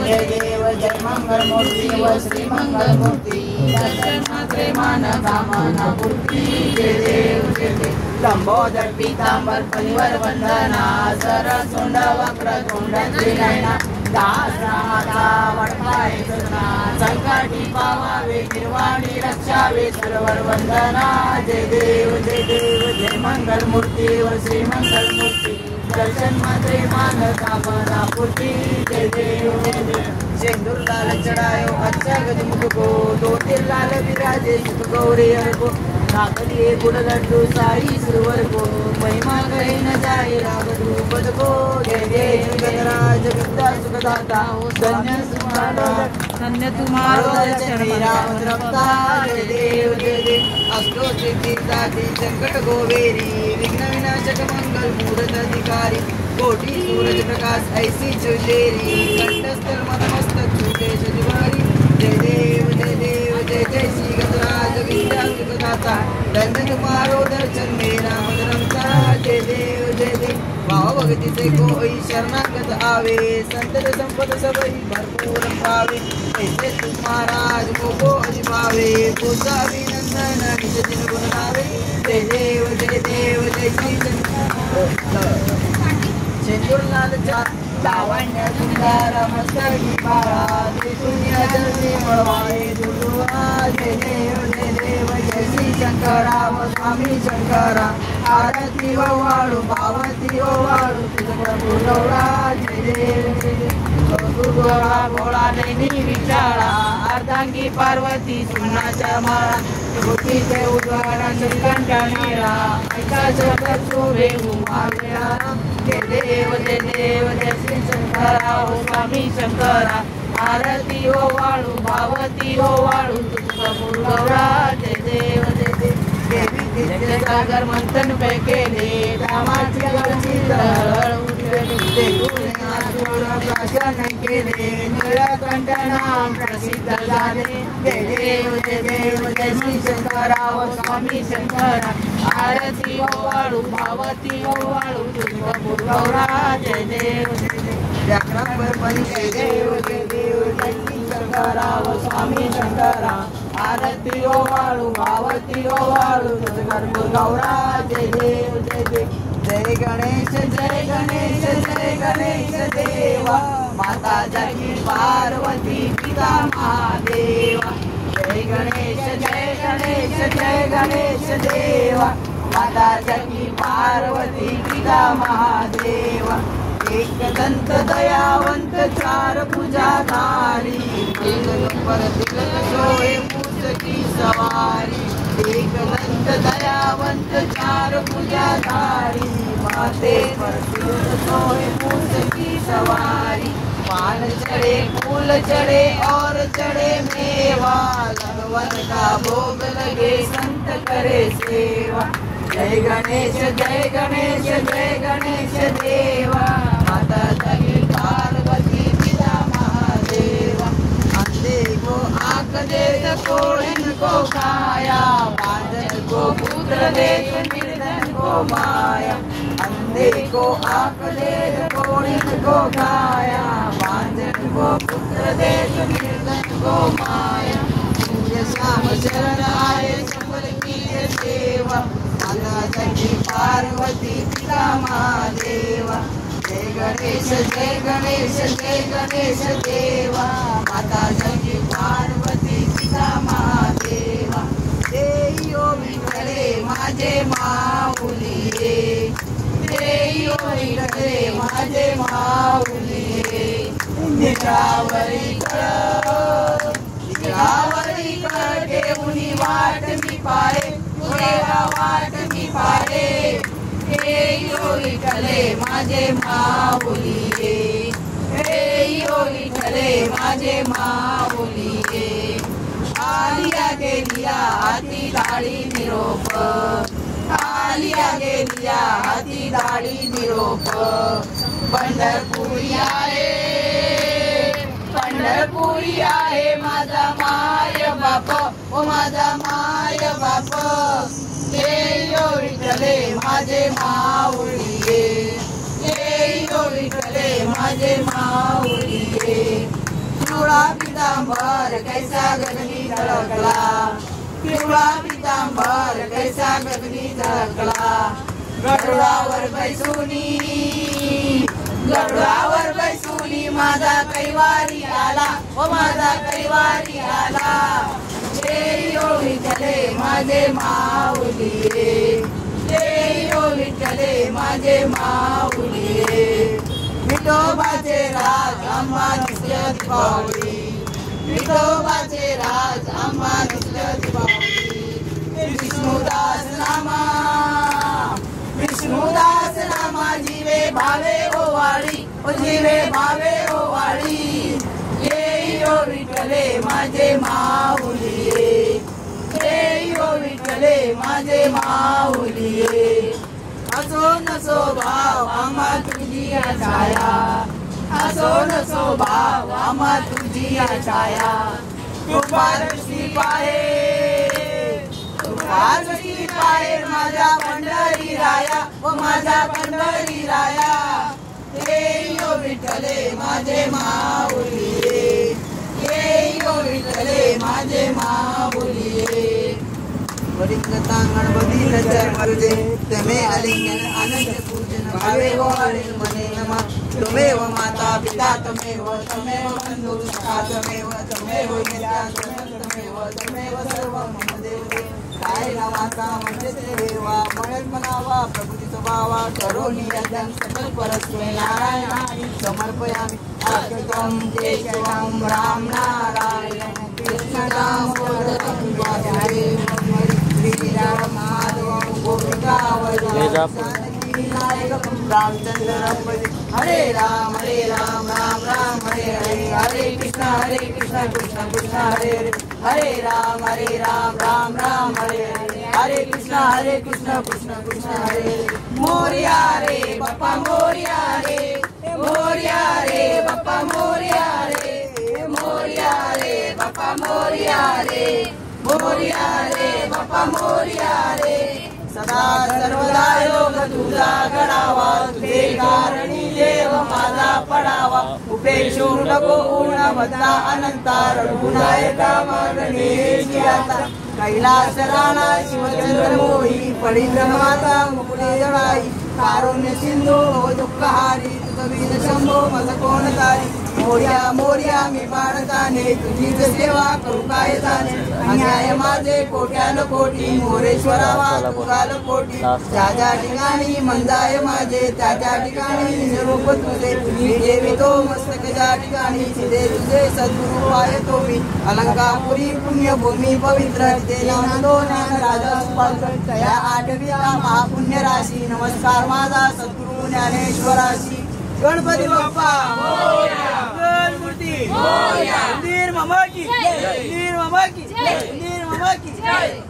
जय देव जय मंगल मूर्ति व श्री मंगल मूर्ति दर्शन मात्रे मान कामना पूर्ति जय देव जय देव लंबोदर पीतांबर परिवर वंदना सरसुंड वक्रतुंड त्रिनयना दासरामाचा वटपाय सजना संकटी पावावे निर्वाणी रक्षावे सर्वर वंदना जय देव जय मंगल मूर्ति व श्री मंगल मूर्ति दर्शन मात्रे मान कामना पूर्ति जय देव सिंदूर लाल चढ़ायो अच्छा गजमुख को दो तीर लाल विराजे सुख गौरी को नागरी गुड़ लड्डू साई सुरवर को महिमा कहे न जाए राग द्रुपद को जय जय गणराज विद्या सुखदाता धन्य तुम्हारो दर्शन राम रमता जय देव अष्टो सिद्धिदाती संकट गोवेरी विघ्न विनाशक मंगल मूर्त अधिकारी कोटि सूरज प्रकाश ऐसी ज्वेलरी कंठस्थल मस्तक छूटे सजवारी जय देव जय श्री गजराज विद्या सुखदाता धन्य तुम्हारो दर्शन मेरा रमता जय देव भाव भक्ति से कोई शरणागत आवे संतत संपद सबई भरपूर पावे ऐसे तुम महाराज को अजिभावे पूजा अभिनंदन निज दिन गुण गावे जय देव जय श्री सिंदूर लाल लावण्य सुंदर मस्तकी बाळा दुनिया जलती मळवाळे दुर्वा जय देव जय श्री शंकरा व स्वामी शंकरा आरती वाळू पावती वाळू तुझा गौरा जय देव दुर्गा भोळा नैनी विचारा अर्धांगी पार्वती सुनाच्या माळा गोपीचे उद्वारा श्रीकंठ नीळा ऐका शब्द शोभे उमावेळा जय देव जय श्री शंकरा हो स्वामी शंकरा आरती हो वाळू भावती हो वाळू तुझा गौरा जय देव देवी सागर मंथन पे केले रामाची गळची तळ उठले प्राशन केले निळकंठ नाम प्रसिद्ध झाले जय देव जय श्री शंकरा हो स्वामी शंकरा आरती हो वाळू भावती हो वाळू तुझा गौरा जय देव व्याकरण पण जय देव जय श्री शंकरा हो स्वामी शंकरा आरती हो वाळू भावती हो वाळू तुझा गौरा जय देव जय गणेश देवा माता जगी पार्वती पिता महादेवा जय गणेश देवा माता जगी पार्वती पिता महादेवा एक दंत दयावंत चार भुजाधारी पर तिलक सोहे मूर्ती सवारी एक दंत दयावंत चार भुजाधारी माते पर तिलक सोहे मूर्ति सवारी पान चढ़े फूल चढ़े और चढ़े मेवा भगवान का भोग लगे संत करे सेवा जय गणेश देवा माता जगी पार्वती पिता महादेवा अंधे को आंख दे कोढ़िन को खाया बांधन को पुत्र दे निर्धन को माया अंधे को आंख दे कोढ़िन को खाया बांधन को पुत्र दे निर्धन को माया सूर्य श्याम शरण आए संबल की सेवा माता जगी पार्वती पिता महादेवा जय गणेश देवा माता जगी पार्वती पिता महादेवा देयो विठले माझे माऊली देयो विठले माझे माऊली निरावरी कळ घेऊनी वाट मी पाहे तुझ्या वाट मी पाहे देयो विठले माझे माऊली विठले माझे माऊली आलिया गेलिया हाती दाढी निरोप आलिया गेलिया हाती दाढी निरोप पंढरपुरी आहे माझा माय बाप ओ माझा माय बाप देयो विठले माझे माऊली देयो विठले माझे माऊली पितांबर कैसा गगनी झळकला, पिवळा पितांबर कैसा गगनी झळकला. गरुडावर बैसूनी माझा कैवारी आला, ओ माझा कैवारी आला. जय ओ विठ्ठले माझे माऊली, जय ओ विठ्ठले माझे माऊली. विठोबाचे राज आम्हा दिसलं दीपावली, विठोबाचे राज आम्हा दिसलं दीपावली. विष्णुदास नामा जीवे भावे ओवाळी, ओ जीवे भावे ओवाळी. जय ओ विठ्ठले माझे माऊली, जय ओ विठ्ठले माझे माऊली. असो नसो भाव आम्हा तुझी छाया, असो नसो भाव आम्हा तुझी छाया. कृपादृष्टी पाहे माझा पंढरी राया, व माझा पंढरी राया. जय ओ विठ्ठले माझे माऊली, जय ओ विठ्ठले माझे माऊली. वरिंगतांगण बघितलं चरमरुदे, तमे अलिंगन आनंद पूजन भावे वाळील मने नमा. त्वमेव माता पिता त्वमेव बंधु सखा त्वमेव नित्या त्वमेव सर्व मम देवते. काय नावाचा म्हणजे देवा मळेल मनावा प्रभुती स्वभावा. करोनी यज्ञं सकल परस्मै नारायणाय समर्पयामि. आकृतं केशवं राम नारायण कृष्ण दामोदरं वासुदेवं श्रीराम माधवं गोपिका वल्लभं रामचंद्र हरे राम राम राम हरे हरे. हरे कृष्ण कृष्ण कृष्ण हरे हरे. हरे राम राम राम हरे हरे. हरे कृष्ण कृष्ण कृष्ण हरे हरे. मोरया रे बाप्पा मोरया रे, मोरया रे बाप्पा मोरया रे, मोरया रे बाप्पा मोरया रे, मोरया रे बाप्पा मोरया रे. सदा सर्वदा योग तुझा घडावा, तुझे कारणी देव माझा पडावा. उपेक्षू नको गुणवत्ता अनंता, रघुनायका गणेश आता. कैलास राणा शिवचंद्र मोही, पडिंद्र माता मुकुले जळाई. कारुण्य सिंधू दुःखहारी, तुझवीन शंभो मज कोण तारी. मोर्या मोर्या मी पाडताने, तुझीच सेवा करू काय जाणे. अन्याय माझे कोट्यान कोटी, मोरेश्वरावा तुगाल कोटी. ज्या ज्या ठिकाणी मंदाय माझे, त्या त्या ठिकाणी निरूप तुझे. मी ठेवितो मस्तक ज्या ठिकाणी, चिदे तुझे सद्गुरु आहे तो मी. अलंकापुरी पुण्यभूमी पवित्र, ते नांदो ज्ञान राजा सुपात्र. तया आठवीला महापुण्य राशी, नमस्कार माझा सद्गुरु ज्ञानेश्वराशी. गणपती बाप्पा मोरया, गणमूर्ती मोरया. वीर मामा की जय, वीर मामा की जय, वीर मामा की जय.